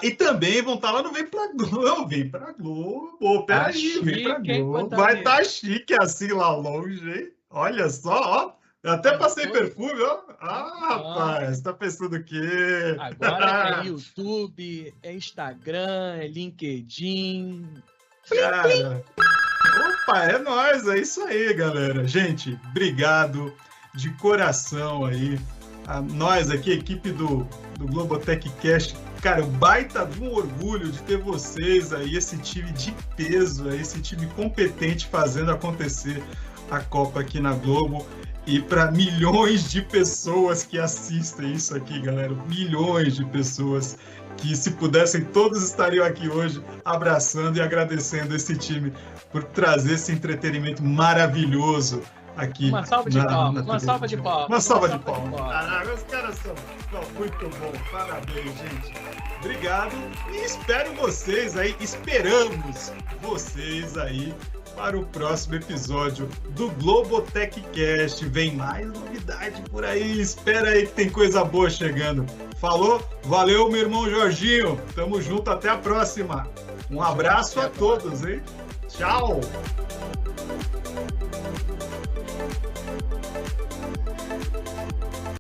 E também vão estar lá no Vem Pra Globo. Vem Pra Globo, peraí, Vem Pra Globo. Vai estar chique assim lá longe, hein? Olha só, ó. Eu até passei perfume, ó. Rapaz, tá pensando o quê? Agora é YouTube, é Instagram, é LinkedIn. Cara, opa, é nóis, é isso aí, galera. Gente, obrigado de coração aí. Nós aqui, a equipe do Globotech Cast, cara, baita de um orgulho de ter vocês aí, esse time de peso, esse time competente fazendo acontecer a Copa aqui na Globo. E para milhões de pessoas que assistem isso aqui, galera, milhões de pessoas que, se pudessem, todos estariam aqui hoje abraçando e agradecendo esse time por trazer esse entretenimento maravilhoso aqui. Uma salva de palmas, uma salva de palmas. Uma salva de palmas. Caraca, os caras são muito bons. Parabéns, gente. Obrigado e espero vocês aí, esperamos vocês aí para o próximo episódio do Globotech Cast. Vem mais novidade por aí, espera aí que tem coisa boa chegando. Falou? Valeu, meu irmão Jorginho. Tamo junto, até a próxima. Um abraço a todos, hein? Tchau!